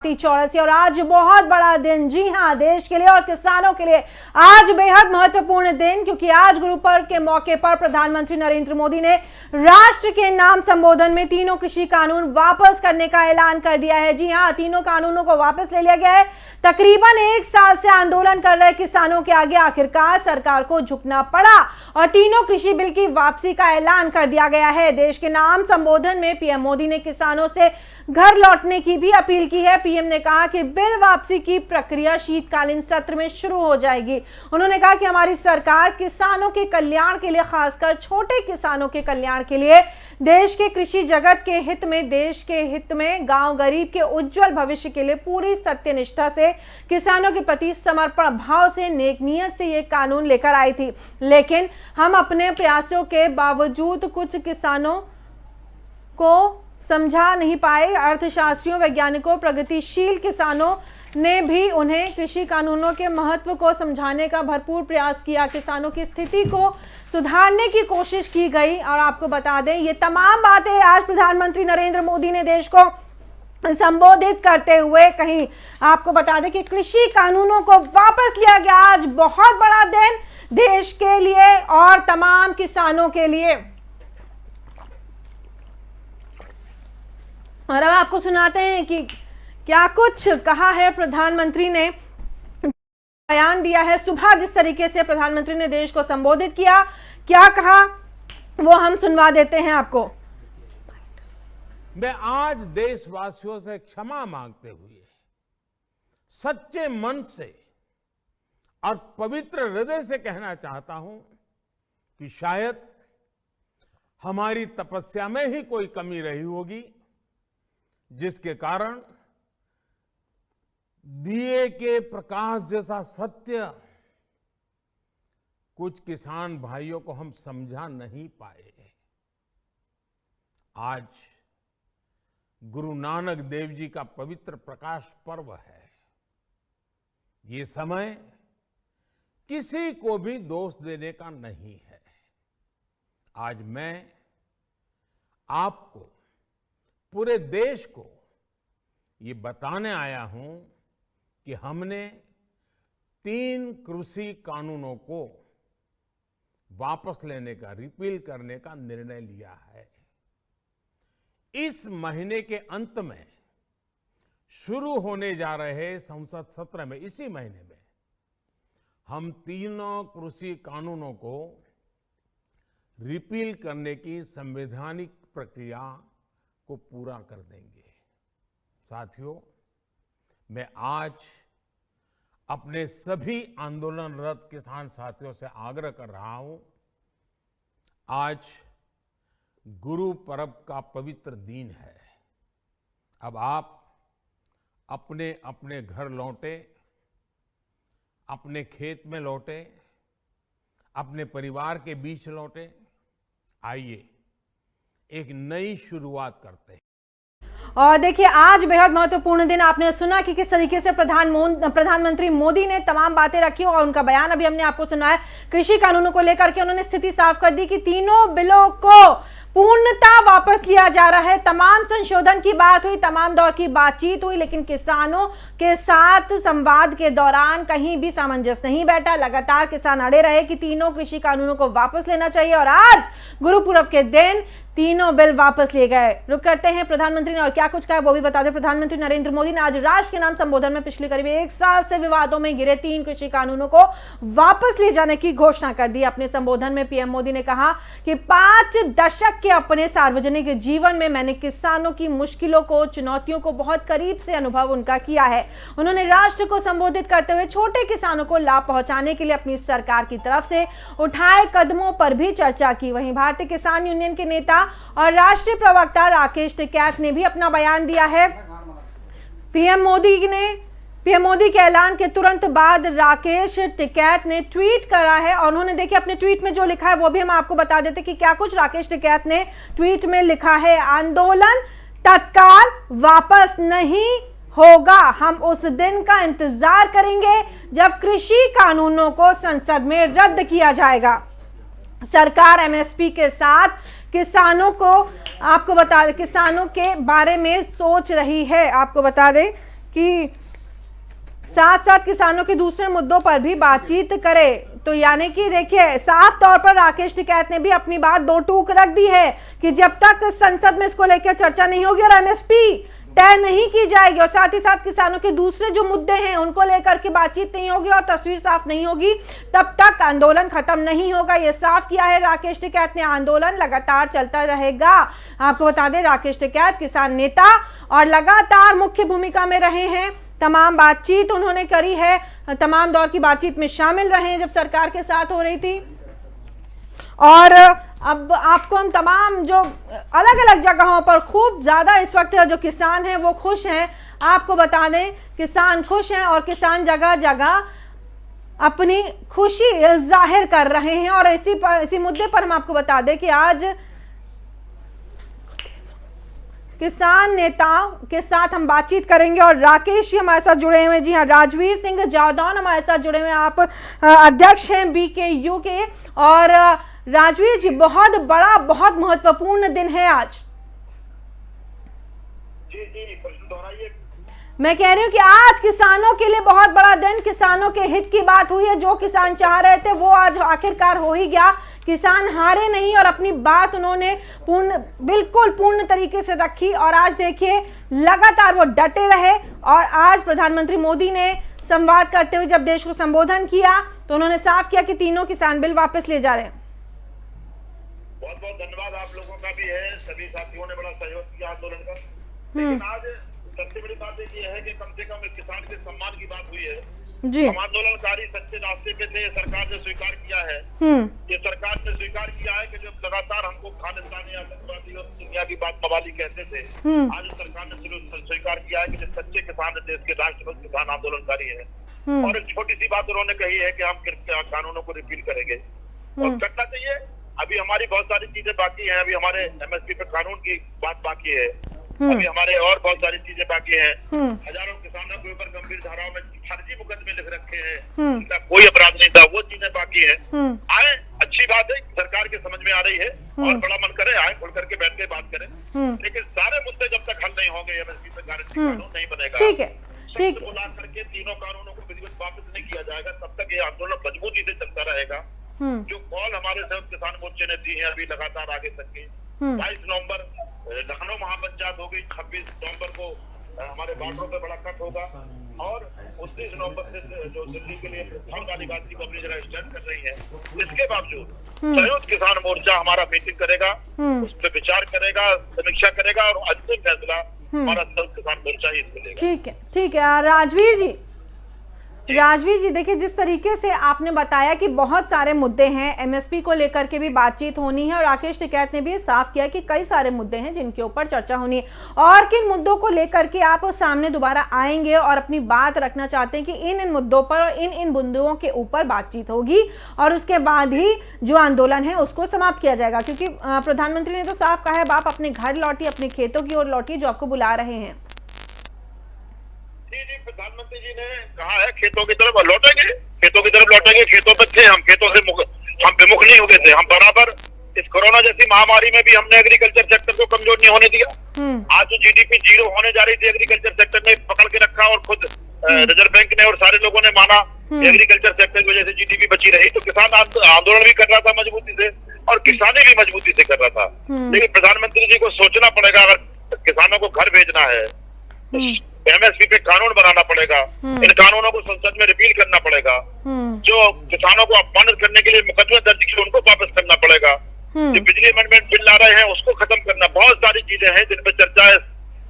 कार्तिक चौरसिया और आज बहुत बड़ा दिन, जी हां, देश के लिए और किसानों के लिए आज बेहद महत्वपूर्ण दिन, क्योंकि आज गुरु पर्व के मौके पर प्रधानमंत्री नरेंद्र मोदी ने राष्ट्र के नाम संबोधन में तीनों कृषि कानून वापस करने का ऐलान कर दिया है। जी हां, तीनों कानूनों को वापस ले लिया गया है। तकरीबन 1 साल से आंदोलन कर रहे किसानों के आगे आखिरकार सरकार को झुकना पड़ा और तीनों कृषि बिल की वापसी का ऐलान कर दिया गया है। देश के नाम संबोधन में पीएम मोदी ने किसानों से घर लौटने की भी अपील की है। पीएम ने कहा कि बिल वापसी की प्रक्रिया शीतकालीन सत्र में शुरू हो जाएगी। उन्होंने कहा कि हमारी सरकार किसानों के कल्याण के लिए, खासकर छोटे किसानों के कल्याण के लिए, देश के कृषि जगत के हित में, देश के हित में, गांव गरीब के उज्जवल भविष्य के लिए पूरी सत्यनिष्ठा से, किसानों के प्रति समर्पण भाव से, नेक नियत से ये कानून लेकर आई थी। लेकिन हम अपने प्रयासों के बावजूद कुछ किसानों को समझा नहीं पाए। अर्थशास्त्रियों, वैज्ञानिकों, प्रगतिशील किसानों ने भी उन्हें कृषि कानूनों के महत्व को समझाने का भरपूर प्रयास किया। किसानों की स्थिति को सुधारने की कोशिश की गई। और आपको बता दें, ये तमाम बातें आज प्रधानमंत्री नरेंद्र मोदी ने देश को संबोधित करते हुए कहीं। आपको बता दें कि कृषि कानूनों को वापस लिया गया। आज बहुत बड़ा दिन देश के लिए और तमाम किसानों के लिए। और अब आपको सुनाते हैं कि क्या कुछ कहा है प्रधानमंत्री ने, बयान दिया है। सुबह जिस तरीके से प्रधानमंत्री ने देश को संबोधित किया, क्या कहा वो हम सुनवा देते हैं आपको। मैं आज देशवासियों से क्षमा मांगते हुए सच्चे मन से और पवित्र हृदय से कहना चाहता हूं कि शायद हमारी तपस्या में ही कोई कमी रही होगी, जिसके कारण दिए के प्रकाश जैसा सत्य कुछ किसान भाइयों को हम समझा नहीं पाए। आज गुरु नानक देव जी का पवित्र प्रकाश पर्व है। ये समय किसी को भी दोष देने का नहीं है। आज मैं आपको, पूरे देश को ये बताने आया हूं कि हमने 3 कृषि कानूनों को वापस लेने का, रिपील करने का निर्णय लिया है। इस महीने के अंत में शुरू होने जा रहे संसद सत्र में, इसी महीने में, हम तीनों कृषि कानूनों को रिपील करने की संवैधानिक प्रक्रिया को पूरा कर देंगे। साथियों, मैं आज अपने सभी आंदोलनरत किसान साथियों से आग्रह कर रहा हूं, आज गुरु पर्व का पवित्र दिन है। अब आप अपने अपने घर लौटे, अपने खेत में लौटे, अपने परिवार के बीच लौटे। आइए एक नई शुरुआत करते हैं। और देखिए, आज बेहद महत्वपूर्ण दिन। आपने सुना कि किस तरीके से प्रधानमंत्री मोदी ने तमाम बातें रखी और उनका बयान अभी हमने आपको सुनाया। कृषि कानूनों को लेकर के उन्होंने स्थिति साफ कर दी कि तीनों बिलों को पूर्णता वापस लिया जा रहा है। तमाम संशोधन की बात हुई, तमाम दौर की बातचीत हुई, लेकिन किसानों के साथ संवाद के दौरान कहीं भी सामंजस्य नहीं बैठा। लगातार किसान अड़े रहे कि तीनों कृषि कानूनों को वापस लेना चाहिए और आज गुरु पूर्व के दिन तीनों बिल वापस लिए गए। रुक करते हैं प्रधानमंत्री ने और क्या कुछ कहा वो भी बता दें। प्रधानमंत्री नरेंद्र मोदी ने आज राष्ट्र के नाम संबोधन में पिछले करीब 1 साल से विवादों में घिरे 3 कृषि कानूनों को वापस ले जाने की घोषणा कर दी। अपने संबोधन में पीएम मोदी ने कहा कि 5 दशक के अपने सार्वजनिक जीवन में मैंने किसानों की मुश्किलों को, चुनौतियों को बहुत करीब से अनुभव उनका किया है। उन्होंने राष्ट्र को संबोधित करते हुए छोटे किसानों को लाभ पहुंचाने के लिए अपनी सरकार की तरफ से उठाए कदमों पर भी चर्चा की। वहीं भारतीय किसान यूनियन के नेता और राष्ट्रीय प्रवक्ता राकेश टिकैत ने भी अपना बयान दिया है। पीएम मोदी के ऐलान के तुरंत बाद राकेश टिकैत ने ट्वीट करा है और उन्होंने देखिए अपने ट्वीट में जो लिखा है वो भी हम आपको बता देते कि क्या कुछ राकेश टिकैत ने ट्वीट में लिखा है। आंदोलन तत्काल वापस नहीं होगा। हम उस दिन का इंतजार करेंगे जब कृषि कानूनों को संसद में रद्द किया जाएगा। सरकार एमएसपी के साथ किसानों के बारे में सोच रही है। आपको बता दें कि साथ साथ किसानों के दूसरे मुद्दों पर भी बातचीत करे। तो यानी कि देखिए, साफ तौर पर राकेश टिकैत ने भी अपनी बात दो टूक रख दी है कि जब तक संसद में इसको लेकर चर्चा नहीं होगी और एमएसपी तय नहीं की जाएगी और साथ ही साथ किसानों के दूसरे जो मुद्दे हैं उनको लेकर के बातचीत नहीं होगी और तस्वीर साफ नहीं होगी, तब तक आंदोलन खत्म नहीं होगा। ये साफ किया है राकेश टिकैत ने। आंदोलन लगातार चलता रहेगा। आपको बता दें, राकेश टिकैत किसान नेता और लगातार मुख्य भूमिका में रहे हैं। तमाम बातचीत उन्होंने करी है, तमाम दौर की बातचीत में शामिल रहे हैं जब सरकार के साथ हो रही थी। और अब आपको हम तमाम जो अलग अलग जगहों पर खूब ज्यादा इस वक्त जो किसान हैं वो खुश हैं। आपको बता दें, किसान खुश हैं और किसान जगह जगह अपनी खुशी जाहिर कर रहे हैं। और इसी मुद्दे पर हम आपको बता दें कि आज किसान नेताओं के साथ हम बातचीत करेंगे और राकेश जी हमारे साथ जुड़े हुए हैं। जी हाँ, राजवीर सिंह जादौन हमारे साथ जुड़े हुए हैं। आप अध्यक्ष हैं BKU के। और राजवीर जी, बहुत बड़ा, बहुत महत्वपूर्ण दिन है आज। जी प्रश्न दोहराइए। मैं कह रही हूँ कि आज किसानों के लिए बहुत बड़ा दिन, किसानों के हित की बात हुई है। जो किसान चाह रहे थे वो आज आखिरकार हो ही गया। किसान हारे नहीं और अपनी बात उन्होंने बिल्कुल पूर्ण तरीके से रखी। और आज देखिए, लगातार वो डटे रहे। और आज प्रधानमंत्री मोदी ने संवाद करते हुए जब देश को संबोधन किया तो उन्होंने साफ किया कि तीनों किसान बिल वापस ले जा रहे हैं। बहुत बहुत धन्यवाद आप लोगों का भी है। सभी साथियों ने बड़ा सहयोग किया आंदोलन का। लेकिन आज सबसे बड़ी बात ये है कि कम से कम किसान के सम्मान की बात हुई है। जी, हम आंदोलनकारी सच्चे रास्ते पे थे। सरकार ने स्वीकार किया है, ये सरकार ने स्वीकार किया है कि जब लगातार हमको खालिस्तानी आतंकवादी और दुनिया की बात मवाली कहते थे, आज सरकार ने स्वीकार किया है कि जो सच्चे किसान है, देश के राष्ट्रभक्त किसान आंदोलनकारी है। और एक छोटी सी बात उन्होंने कही है कि हम कानूनों को रिपील करेंगे और करना चाहिए। अभी हमारी बहुत सारी चीजें बाकी हैं। अभी हमारे MSP पे कानून की बात बाकी है। अभी हमारे और बहुत सारी चीजें बाकी हैं। हजारों किसानों के ऊपर गंभीर धाराओं में फर्जी मुकदमे लिख रखे हैं, उनका कोई अपराध नहीं था, वो चीजें बाकी हैं। आए, अच्छी बात है, सरकार के समझ में आ रही है और बड़ा मन करे आए खुल करके बैठ के बात करें। लेकिन सारे मुद्दे जब तक हल नहीं होंगे, MSP पे गारंटी कानून नहीं बनेगा, ठीक है, ठीक बुला करके तीनों कानूनों को विधिवत वापस नहीं किया जाएगा, तब तक ये आंदोलन मजबूती से चलता रहेगा। जो कॉल हमारे संयुक्त किसान मोर्चे ने दी है अभी लगातार आगे तक की। 22 नवंबर लखनऊ महापंचायत होगी, 26 नवंबर को हमारे बॉर्डरों पे बड़ा कट होगा और 29 नवंबर से जो दिल्ली के लिए प्रथम वाली बात की अपनी जगह स्टैंड कर रही है। इसके बावजूद संयुक्त किसान मोर्चा हमारा मीटिंग करेगा, उस पर विचार करेगा, समीक्षा करेगा और अंतिम फैसला हमारा संयुक्त किसान मोर्चा ही इसको लेगा। ठीक है, ठीक है। राजवीर जी, देखिए, जिस तरीके से आपने बताया कि बहुत सारे मुद्दे हैं, MSP को लेकर के भी बातचीत होनी है और राकेश टिकैत ने भी साफ किया कि कई सारे मुद्दे हैं जिनके ऊपर चर्चा होनी है। और किन मुद्दों को लेकर के आप सामने दोबारा आएंगे और अपनी बात रखना चाहते हैं कि इन मुद्दों पर और इन बिंदुओं के ऊपर बातचीत होगी और उसके बाद ही जो आंदोलन है उसको समाप्त किया जाएगा? क्योंकि प्रधानमंत्री ने तो साफ कहा है, आप अपने घर लौटिए, अपने खेतों की ओर लौटिए जो आपको बुला रहे हैं। जी, प्रधानमंत्री जी ने कहा है खेतों की तरफ लौटेंगे, खेतों की तरफ लौटेंगे। खेतों पे थे हम, खेतों से हम विमुख नहीं हो गए थे। हम बराबर इस कोरोना जैसी महामारी में भी हमने एग्रीकल्चर सेक्टर को कमजोर नहीं होने दिया। आज जो GDP 0 होने जा रही थी, एग्रीकल्चर सेक्टर ने पकड़ के रखा और खुद रिजर्व बैंक ने और सारे लोगों ने माना एग्रीकल्चर सेक्टर की वजह से GDP बची रही। तो किसान आंदोलन भी कर रहा था मजबूती से और किसानी भी मजबूती से कर रहा था। लेकिन प्रधानमंत्री जी को सोचना पड़ेगा, अगर किसानों को घर भेजना है MSP पे कानून बनाना पड़ेगा, इन कानूनों को संसद में रिपील करना पड़ेगा। जो किसानों को अपमानित करने के लिए मुकदमे दर्ज किए उनको वापस करना पड़ेगा। जो बिजली अमेंडमेंट बिल ला रहे हैं उसको खत्म करना, बहुत सारी चीजें हैं जिन पे चर्चा है।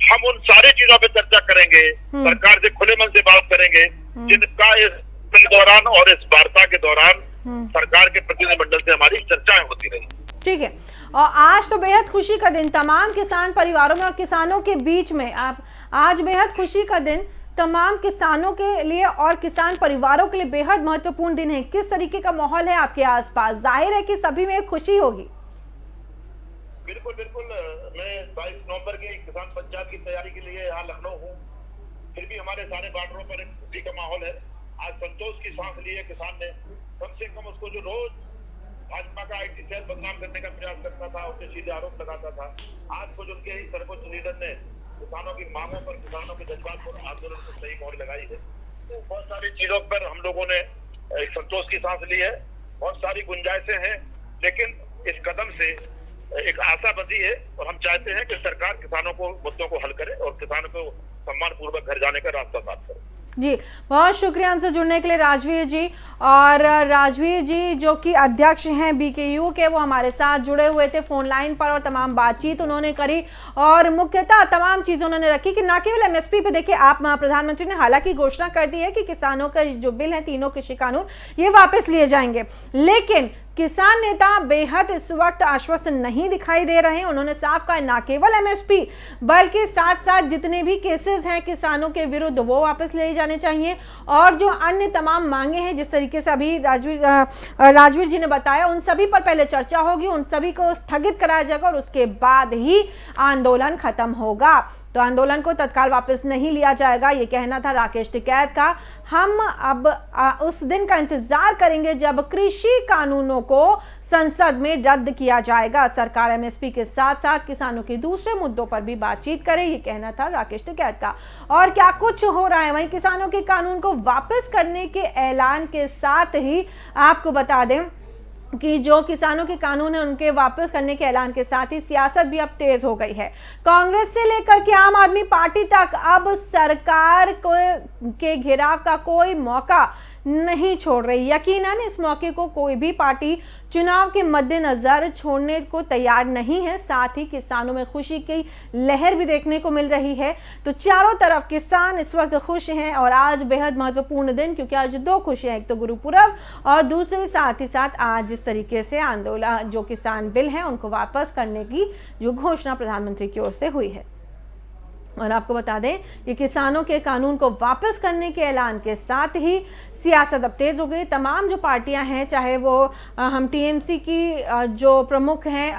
हम उन सारी चीजों पे चर्चा करेंगे, सरकार से खुले मन से बात करेंगे, जिनका इस दौरान और इस वार्ता के दौरान सरकार के प्रतिनिधिमंडल से हमारी चर्चाएं होती रही। ठीक है। और आज तो बेहद खुशी का दिन तमाम किसान परिवारों में और किसानों के बीच में, आज बेहद खुशी का दिन तमाम किसानों के लिए और किसान परिवारों के लिए बेहद महत्वपूर्ण दिन है। किस तरीके का माहौल है आपके आसपास? जाहिर है कि सभी में खुशी होगी। बिल्कुल बिल्कुल। मैं 22 नवंबर की किसान पंचायत की तैयारी के लिए यहाँ लखनऊ हूँ, फिर भी हमारे सारे बॉर्डरों पर एक खुशी का माहौल है। आज संतोष की सांस ली है किसान ने। कम से कम उसको जो रोज भाजपा का IT सेल बदनाम करने का प्रयास करता था, उसके सीधे आरोप लगाता था, आज कुछ उनके ही सर्वोच्च लीडर ने किसानों की मांगों पर, किसानों के जज्बात पर आंदोलन को सही मोड़ लगाई है। तो बहुत सारी चीजों पर हम लोगों ने एक संतोष की सांस ली है, बहुत सारी गुंजाइशें हैं, लेकिन इस कदम से एक आशा बंधी है और हम चाहते हैं कि सरकार किसानों को मुद्दों को हल करे और किसानों को सम्मान पूर्वक घर जाने का रास्ता साफ करे। जी, बहुत शुक्रिया हमसे जुड़ने के लिए राजवीर जी। और राजवीर जी जो कि अध्यक्ष हैं बीकेयू के, वो हमारे साथ जुड़े हुए थे फोन लाइन पर और तमाम बातचीत उन्होंने करी और मुख्यतः तमाम चीजें उन्होंने रखी कि न केवल एमएसपी पे देखिए आप प्रधानमंत्री ने हालांकि घोषणा कर दी है कि किसानों का जो बिल है, तीनों कृषि कानून, ये वापस लिए जाएंगे, लेकिन किसान नेता बेहद इस वक्त आश्वस्त नहीं दिखाई दे रहे हैं। उन्होंने साफ कहा न केवल एमएसपी बल्कि साथ साथ जितने भी केसेस हैं किसानों के विरुद्ध वो वापस लिए जाने चाहिए और जो अन्य तमाम मांगे हैं जिस तरीके से अभी राजवीर जी ने बताया उन सभी पर पहले चर्चा होगी, उन सभी को स्थगित कराया जाएगा और उसके बाद ही आंदोलन खत्म होगा। तो आंदोलन को तत्काल वापस नहीं लिया जाएगा, ये कहना था राकेश टिकैत का। हम अब उस दिन का इंतजार करेंगे जब कृषि कानूनों को संसद में रद्द किया जाएगा। सरकार एमएसपी के साथ साथ किसानों के दूसरे मुद्दों पर भी बातचीत करे, ये कहना था राकेश टिकैत का। और क्या कुछ हो रहा है, वहीं किसानों के कानून को वापस करने के ऐलान के साथ ही आपको बता दें कि जो किसानों के कानून है उनके वापस करने के ऐलान के साथ ही सियासत भी अब तेज हो गई है। कांग्रेस से लेकर के आम आदमी पार्टी तक अब सरकार के घेराव का कोई मौका नहीं छोड़ रही। यकीनन इस मौके को कोई भी पार्टी चुनाव के मद्देनजर छोड़ने को तैयार नहीं है। साथ ही किसानों में खुशी की लहर भी देखने को मिल रही है। तो चारों तरफ किसान इस वक्त खुश हैं और आज बेहद महत्वपूर्ण दिन, क्योंकि आज दो खुशियां, एक तो गुरुपुरब और दूसरे साथ ही साथ आज जिस तरीके से आंदोलन जो किसान बिल है उनको वापस करने की जो घोषणा प्रधानमंत्री की ओर से हुई है। और आपको बता दें कि किसानों के कानून को वापस करने के ऐलान के साथ ही सियासत अब तेज हो गई। तमाम जो पार्टियां हैं, चाहे वो हम टीएमसी की जो प्रमुख हैं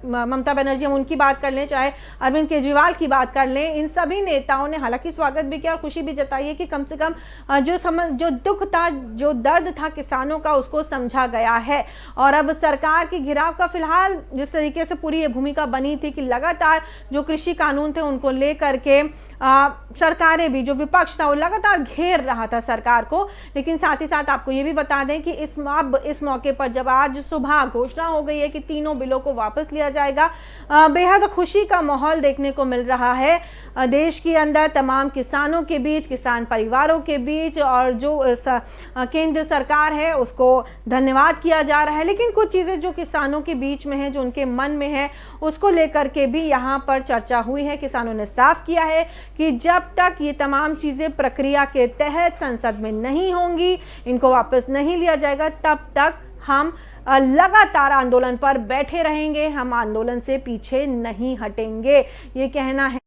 ममता बनर्जी, हम उनकी बात कर लें, चाहे अरविंद केजरीवाल की बात कर लें, इन सभी नेताओं ने हालांकि स्वागत भी किया और खुशी भी जताई है कि कम से कम जो दुख था, जो दर्द था किसानों का, उसको समझा गया है। और अब सरकार के घिराव का फिलहाल जिस तरीके से पूरी ये भूमिका बनी थी कि लगातार जो कृषि कानून थे उनको लेकर के सरकारें भी, जो विपक्ष था वो लगातार घेर रहा था सरकार को। लेकिन साथ ही साथ आपको ये भी बता दें कि इस मौके पर जब आज सुबह घोषणा हो गई है कि तीनों बिलों को वापस लिया जाएगा, बेहद खुशी का माहौल देखने को मिल रहा है देश के अंदर, तमाम किसानों के बीच, किसान परिवारों के बीच, और जो केंद्र सरकार है उसको धन्यवाद किया जा रहा है। लेकिन कुछ चीज़ें जो किसानों के बीच में है, जो उनके मन में है, उसको लेकर के भी यहाँ पर चर्चा हुई है। किसानों ने साफ किया है कि जब तक ये तमाम चीज़ें प्रक्रिया के तहत संसद में नहीं होंगी, इनको वापस नहीं लिया जाएगा, तब तक हम लगातार आंदोलन पर बैठे रहेंगे, हम आंदोलन से पीछे नहीं हटेंगे, ये कहना है।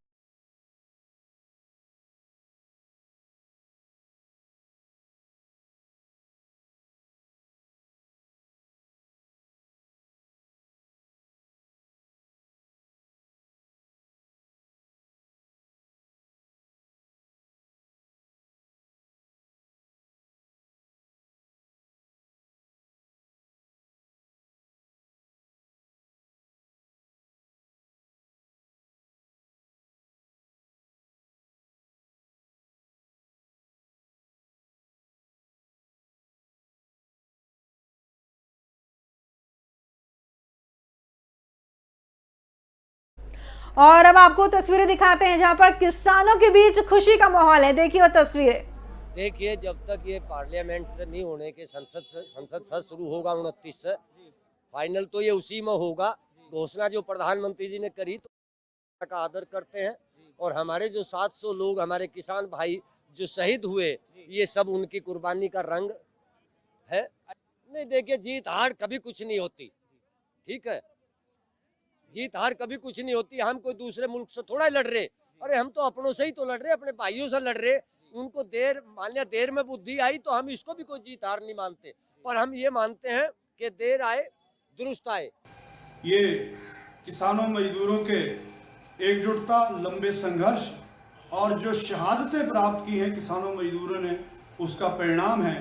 और अब आपको तस्वीरें दिखाते हैं जहां पर किसानों के बीच खुशी का माहौल है। देखिए वो तस्वीरें। देखिए, जब तक ये पार्लियामेंट से नहीं होने के संसद से शुरू होगा 29 से, फाइनल तो ये उसी में होगा। घोषणा जो प्रधानमंत्री जी ने करी तो का आदर करते हैं, और हमारे जो 700 लोग, हमारे किसान भाई जो शहीद हुए, ये सब उनकी कुर्बानी का रंग है। नहीं, देखिए, जीत हार कभी कुछ नहीं होती, ठीक है, जीत हार कभी कुछ नहीं होती। हम कोई दूसरे मुल्क से थोड़ा लड़ रहे, अरे हम तो अपनों से ही तो लड़ रहे, अपने भाइयों से लड़ रहे। उनको देर में बुद्धि आई तो हम इसको भी कोई जीत हार नहीं मानते, पर हम ये मानते हैं कि देर आए दुरुस्त आए। ये किसानों मजदूरों के एकजुटता, लंबे संघर्ष और जो शहादतें प्राप्त की हैं किसानों मजदूरों ने, उसका परिणाम है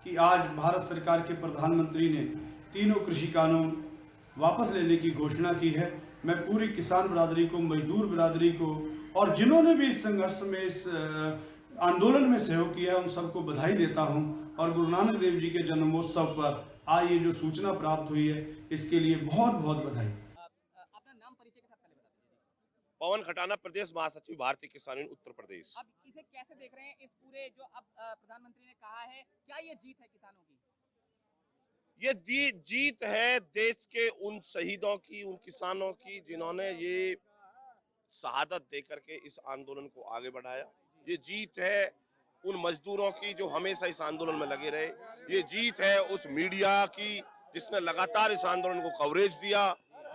कि आज भारत सरकार के प्रधानमंत्री ने तीनों कृषि कानून वापस लेने की घोषणा की है। मैं पूरी किसान बिरादरी को, मजदूर बिरादरी को और जिन्होंने भी इस संघर्ष में, इस आंदोलन में सहयोग किया, उन सबको बधाई देता हूं। और गुरु नानक देव जी के जन्मोत्सव पर आज ये जो सूचना प्राप्त हुई है, इसके लिए बहुत बहुत बधाई। अपना नाम परिचय के साथ पहले बता दीजिए। पवन खटाना, प्रदेश महासचिव भारतीय किसान यूनियन उत्तर प्रदेश। अब इसे कैसे देख रहे हैं, इस पूरे जो अब प्रधानमंत्री ने कहा है, क्या ये जीत है किसानों की? ये जीत है देश के उन शहीदों की, उन किसानों की जिन्होंने ये शहादत देकर के इस आंदोलन को आगे बढ़ाया। ये जीत है उन मजदूरों की जो हमेशा इस आंदोलन में लगे रहे। ये जीत है उस मीडिया की जिसने लगातार इस आंदोलन को कवरेज दिया।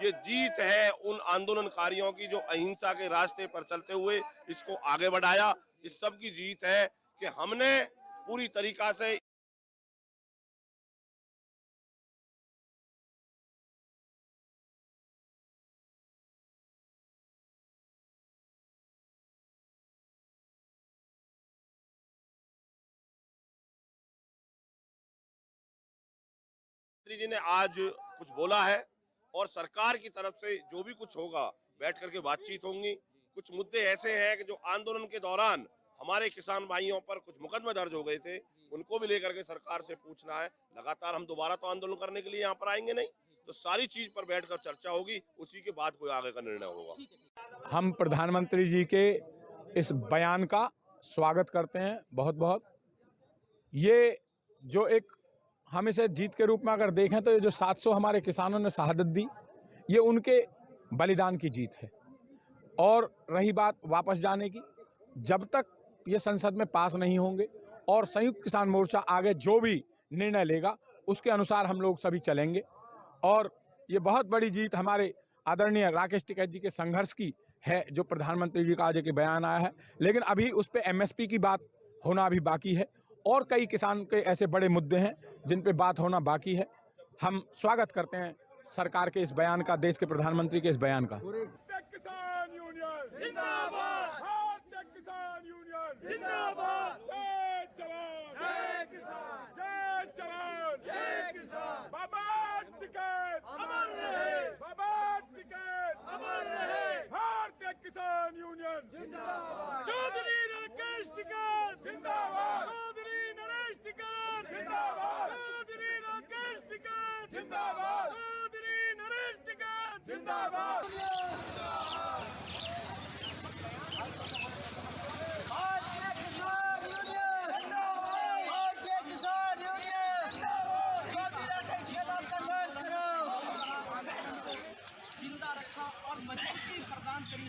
ये जीत है उन आंदोलनकारियों की जो अहिंसा के रास्ते पर चलते हुए इसको आगे बढ़ाया। इस सब की जीत है कि हमने पूरी तरीका से जी ने आज कुछ बोला है और सरकार की तरफ से जो भी कुछ होगा बैठ करके बातचीत होंगी। कुछ मुद्दे ऐसे हैं कि जो आंदोलन के दौरान हमारे किसान भाइयों पर कुछ मुकदमे दर्ज हो गए थे, उनको भी लेकर के सरकार से पूछना है। लगातार हम दोबारा तो आंदोलन करने के लिए यहाँ पर आएंगे नहीं, तो सारी चीज पर बैठकर चर्चा होगी, उसी के बाद कोई आगे का निर्णय होगा। हम प्रधानमंत्री जी के इस बयान का स्वागत करते हैं बहुत बहुत। ये जो एक हम इसे जीत के रूप में अगर देखें तो ये जो 700 हमारे किसानों ने शहादत दी, ये उनके बलिदान की जीत है। और रही बात वापस जाने की, जब तक ये संसद में पास नहीं होंगे और संयुक्त किसान मोर्चा आगे जो भी निर्णय लेगा उसके अनुसार हम लोग सभी चलेंगे। और ये बहुत बड़ी जीत हमारे आदरणीय राकेश टिकैत जी के संघर्ष की है, जो प्रधानमंत्री जी का आज एक बयान आया है। लेकिन अभी उस पर MSP की बात होना अभी बाकी है और कई किसान के ऐसे बड़े मुद्दे हैं जिन पे बात होना बाकी है। हम स्वागत करते हैं सरकार के इस बयान का, देश के प्रधानमंत्री के इस बयान का। किसान यूनियन जिंदाबाद, भारतीय किसान यूनियन जिंदाबाद। जय जवान जय किसान, जय जवान जय किसान। बाबा टिकैत अमर रहे, बाबा टिकैत अमर रहे। भारतीय किसान यूनियन जिंदाबाद। चौधरी राकेश टिकैत जिंदाबाद, चौधरी नरेश टिकैत जिंदाबाद, चौधरी राकेश टिकैत जिंदाबाद, चौधरी नरेश टिकैत जिंदाबाद। भारतीय किसान यूनियन, भारतीय किसान यूनियन, चौधरी राकेश के खिलाफ संघर्ष करो। जिंदा रखा और मजबूती प्रदान करी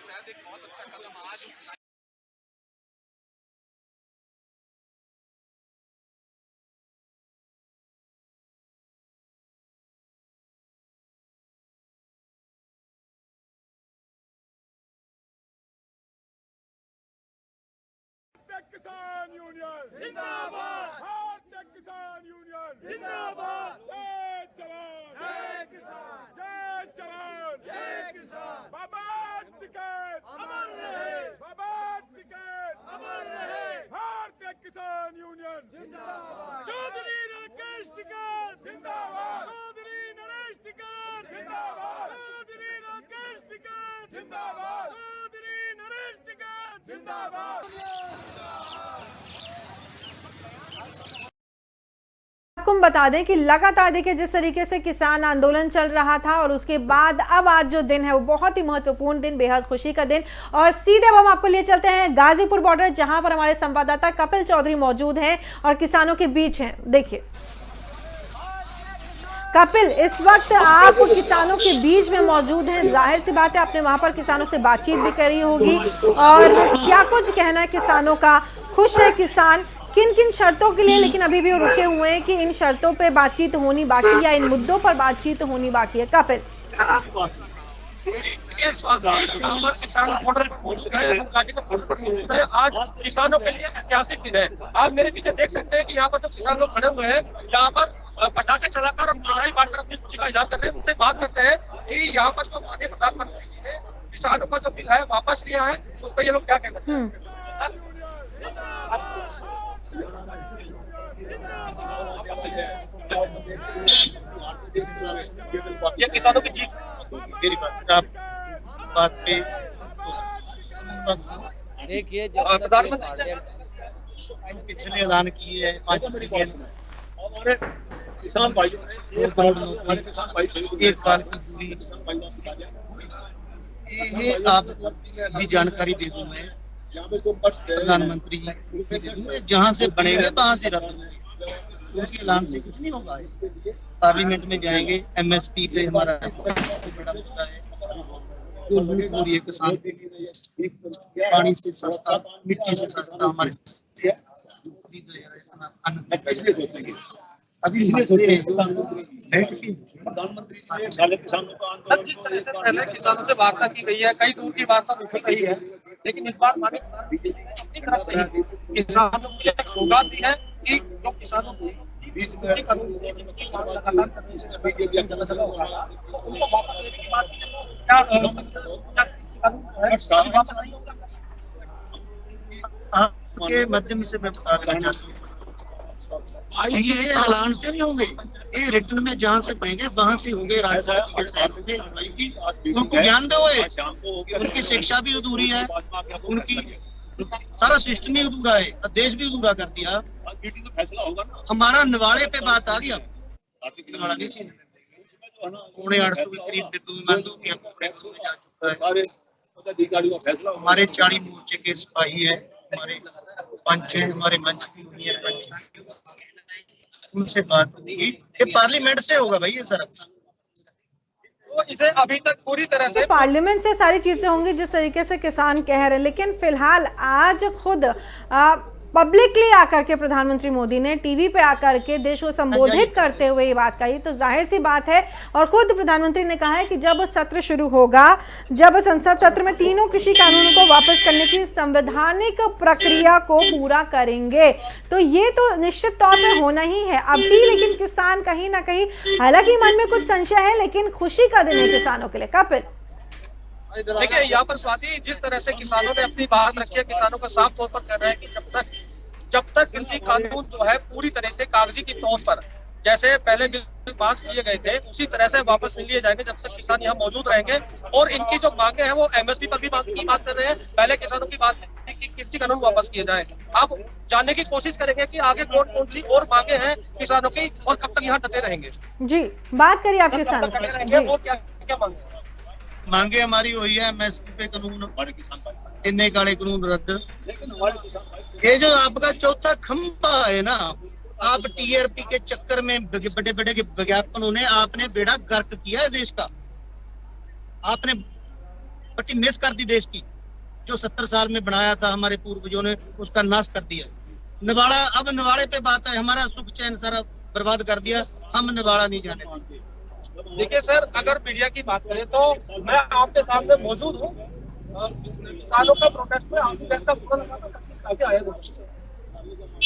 शायद एक बहुत अच्छा कदम आज किसान यूनियन जिंदाबाद, भारतीय किसान यूनियन जिंदाबाद। जय जवान जय किसान, जय जवान जय किसान। बाबा टिकैत अमर रहे, बाबा टिकैत अमर रहे। भारतीय किसान यूनियन जिंदाबाद। चौधरी राकेश टिकैत जिंदाबाद, चौधरी नरेश टिकैत जिंदाबाद, चौधरी राकेश टिकैत जिंदाबाद, चौधरी नरेश टिकैत जिंदाबाद। आपको हम बता दें कि लगातार देखिए जिस तरीके से किसान आंदोलन चल रहा था और उसके बाद अब आज जो दिन है वो बहुत ही महत्वपूर्ण दिन, बेहद खुशी का दिन। और सीधे अब हम आपको लिए चलते हैं गाजीपुर बॉर्डर, जहां पर हमारे संवाददाता कपिल चौधरी मौजूद हैं और किसानों के बीच हैं। देखिए कपिल, इस वक्त आप किसानों के बीच में मौजूद हैं, जाहिर सी बात है आपने वहां पर किसानों से बातचीत भी करी होगी, और क्या कुछ कहना है किसानों का? खुश है किसान किन किन शर्तों के लिए, लेकिन अभी भी वो रुके हुए हैं कि इन शर्तों पे बातचीत होनी बाकी या इन मुद्दों पर बातचीत होनी बाकी है? कपिल, किसान बॉर्डर पहुंच गए हैं। आज किसानों के लिए ऐतिहासिक दिन है। आप मेरे पीछे देख सकते हैं कि यहाँ पर जो किसान लोग खड़े हुए हैं, यहाँ पर पटाखे चलाकर और मिठाई बांटकर अपनी खुशी का इजहार कर रहे हैं। उनसे बात करते हैं कि यहाँ पर जो माननीय प्रधानमंत्री जी ने किसानों का जो बिल है वापस लिया है, उस पर ये लोग क्या कहते हैं। ये किसानों की जीत। मेरी बात पे देखिए प्रधानमंत्री पिछले ऐलान किए हैं 5 हमारे किसान भाइयों ने 1 साल की दूरी, ये आप भी जानकारी दे दूं मैं, प्रधानमंत्री जी भी दे दूं, जहाँ से बनेंगे वहाँ से रद्द होंगे, उनके ऐलान से कुछ नहीं होगा। पार्लियामेंट में जाएंगे, MSP पे हमारा बड़ा मुद्दा है, जो लूट हो रही है किसान, पानी से सस्ता, मिट्टी से सस्ता हमारे अभी प्रधानमंत्री जी ने साले किसानों का आंदोलन जिस तरह से पहले किसानों से वार्ता की गई है, कई दूर की वार्ता उठ रही है, लेकिन इस बार मानी अपनी तरफ से किसानों को एक सौगात दी है कि जो किसानों को बीच में उनको वापस लेने के बाद आपके माध्यम से मैं बता देना चाहता हूँ, ये ऐलान से नहीं होंगे, ये रिटर्न में जहाँ से पाएंगे वहाँ से होंगे। राजनीति के साथ उनको ज्ञान दो, उनकी शिक्षा भी अधूरी है, उनकी सारा सिस्टम ही अधूरा है, देश भी अधूरा कर दिया। हमारा निवाड़े पे बात आ गया, निवाड़ा नहीं सी 850 के करीब जा चुका है। हमारे 40 मोर्चे के सिपाही है, हमारे पंच है, हमारे मंच की यूनियन पंच, उनसे बात होगी। ये पार्लियामेंट से होगा भाई, ये सारा तो इसे अभी तक पूरी तरह से पार्लियामेंट से सारी चीजें होंगी जिस तरीके से किसान कह रहे हैं, लेकिन फिलहाल आज खुद पब्लिकली आकर के प्रधानमंत्री मोदी ने टीवी पे आकर के देश को संबोधित करते हुए ये बात कही, तो जाहिर सी बात है, और खुद प्रधानमंत्री ने कहा है कि जब सत्र शुरू होगा, जब संसद सत्र में तीनों कृषि कानूनों को वापस करने की संवैधानिक प्रक्रिया को पूरा करेंगे, तो ये तो निश्चित तौर पे होना ही है अभी। लेकिन किसान कहीं ना कहीं, हालांकि मन में कुछ संशय है, लेकिन खुशी का दिन है किसानों के लिए। कपिल, देखिए यहाँ पर स्वाति, जिस तरह से किसानों ने अपनी बात रखी है, किसानों का साफ तौर पर कहना है कि जब तक कृषि कानून जो है पूरी तरह से कागजी के तौर पर जैसे पहले बिल पास किए गए थे उसी तरह से वापस नहीं लिए जाएंगे, जब तक किसान यहाँ मौजूद रहेंगे। और इनकी जो मांगे हैं वो MSP पर भी बात कर रहे हैं। पहले किसानों की बात है कि कृषि कानून वापस किए जाए। अब जानने की कोशिश करेंगे कि आगे कौन सी और मांगे हैं किसानों की और कब तक यहाँ डटे रहेंगे। जी बात करिए आप किसानों से, और क्या मांगे हमारी हुई है MSP पे कानून, इन्ने काले कानून रद्द। ये जो आपका चौथा खंभा है ना, आप TRP के चक्कर में बड़े बड़े विज्ञापनों ने आपने बेड़ा गर्क किया है देश का, आपने पट्टी मिस कर दी देश की, जो 70 साल में बनाया था हमारे पूर्वजों ने, उसका नाश कर दिया। निवाड़ा, अब निवाड़े पे बात है, हमारा सुख चैन सारा बर्बाद कर दिया, हम निवाड़ा नहीं जाने देंगे। देखिए सर, अगर मीडिया की बात करें तो मैं आपके सामने मौजूद हूँ, किसानों का प्रोटेस्ट में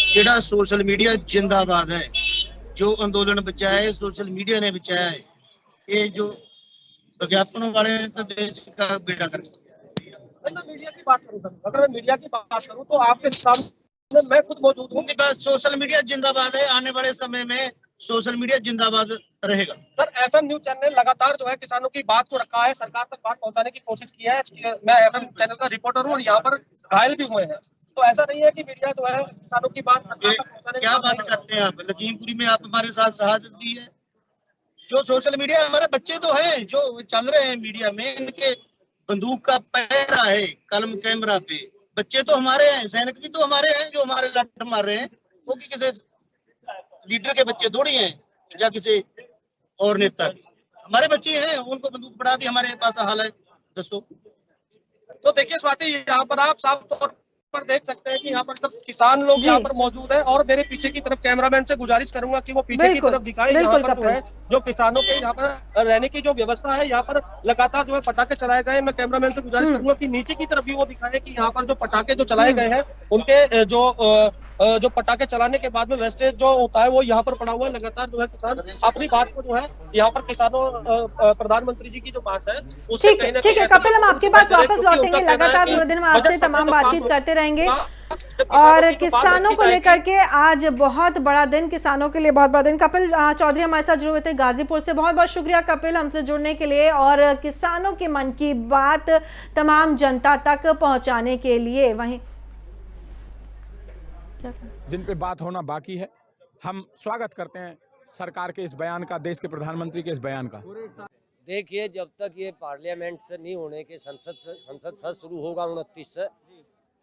जेड़ा सोशल मीडिया जिंदाबाद है, जो आंदोलन बचाया है सोशल मीडिया ने बचाया है, ये जो विज्ञापनों वाले तो देश का बेड़ा कर दिया। मीडिया की बात करूँ, अगर मैं मीडिया की बात करूँ तो आपके सामने मैं खुद मौजूद हूँ। बस सोशल मीडिया जिंदाबाद है, आने वाले समय में सोशल मीडिया जिंदाबाद रहेगा। सर, FM न्यूज चैनल लगातार जो है किसानों की बात को रखा है, सरकार तक बात पहुंचाने की कोशिश की है। मैं FM चैनल का रिपोर्टर हूँ और यहाँ पर घायल भी हुए हैं, तो ऐसा नहीं है कि मीडिया जो है किसानों की बात सरकार तक पहुंचाने। क्या बात करते हैं आप, लखीमपुरी में आप हमारे साथ शहादत दी है। जो सोशल मीडिया, हमारे बच्चे तो हैं जो चल रहे हैं मीडिया में, इनके बंदूक का पैरा है, कलम कैमरा पे, बच्चे तो हमारे हैं, सैनिक भी तो हमारे हैं, जो हमारे लट मार रहे हैं, वो कि किसी लीडर के बच्चे थोड़ी हैं या किसी और नेता के, हमारे बच्चे हैं, उनको बंदूक पड़ा दी, हमारे पास हाल है, दसो। तो देखिए स्वाति, यहाँ पर आप साफ तौर पर देख सकते हैं कि यहाँ पर सब किसान लोग यहाँ पर मौजूद है, और मेरे पीछे की तरफ कैमरामैन से गुजारिश करूंगा कि वो पीछे की तरफ दिखाए। यहाँ पर जो है जो किसानों के यहाँ पर रहने की जो व्यवस्था है, यहाँ पर लगातार जो है पटाखे चलाए गए। मैं कैमरामैन से गुजारिश करूंगा कि नीचे की तरफ भी वो दिखाए कि यहाँ पर जो पटाखे जो चलाए गए हैं उनके जो जो पटाखे चलाने के बाद में वेस्टेज जो होता है वो यहाँ पर पड़ा हुआ है। लगातार जो है किसान अपनी बात को जो है यहाँ पर किसानों प्रधानमंत्री जी की जो बात है उससे कहीं ना ठीक है कहीं कपिल, हम आपके पास वापस लौटेंगे। लगातार पूरे दिन हम आपसे तमाम बातचीत करते रहेंगे। और किसानों को लेकर के आज बहुत बड़ा दिन, किसानों के लिए बहुत बड़ा दिन। कपिल चौधरी हमारे साथ जुड़े हुए थे गाजीपुर से। बहुत बहुत शुक्रिया कपिल हमसे जुड़ने के लिए और किसानों के मन की बात तमाम जनता तक पहुंचाने के लिए। वहीं जिन पे बात होना बाकी है, हम स्वागत करते हैं सरकार के इस बयान का, देश के प्रधानमंत्री के इस बयान का। देखिए, जब तक ये पार्लियामेंट से नहीं होने के संसद सत्र शुरू होगा 29 से,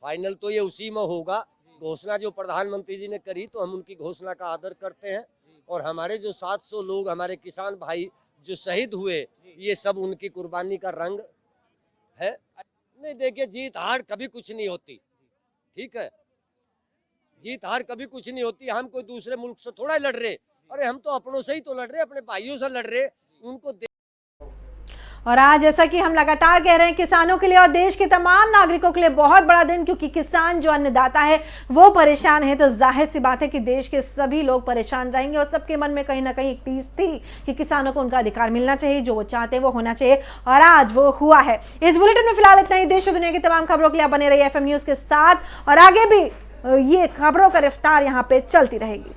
फाइनल तो ये उसी में होगा। घोषणा जो प्रधानमंत्री जी ने करी तो हम उनकी घोषणा का आदर करते हैं। और हमारे जो 700 लोग, हमारे किसान भाई जो शहीद हुए, ये सब उनकी कुर्बानी का रंग है। नहीं, देखिए, जीत हार कभी कुछ नहीं होती, ठीक है, जीत हार कभी कुछ नहीं होती। हम कोई दूसरे मुल्क से थोड़ा लड़ रहे, अरे हम तो अपनों से ही तो लड़ रहे, अपने भाइयों से लड़ रहे, उनको। और आज जैसा कि हम लगातार कह रहे हैं, किसानों के लिए और देश के तमाम नागरिकों के लिए बहुत बड़ा दिन, क्योंकि किसान जो अन्नदाता है वो परेशान है, तो जाहिर सी बात है कि देश के सभी लोग परेशान रहेंगे। और सबके मन में कहीं ना कहीं एक टीस थी कि किसानों को उनका अधिकार मिलना चाहिए, जो वो चाहते हैं वो होना चाहिए, और आज वो हुआ है। इस बुलेटिन में फिलहाल इतना ही। देश और दुनिया की तमाम खबरों के लिए आप बने रहिए FM न्यूज के साथ, और आगे भी ये खबरों का रफ्तार यहाँ पे चलती रहेगी।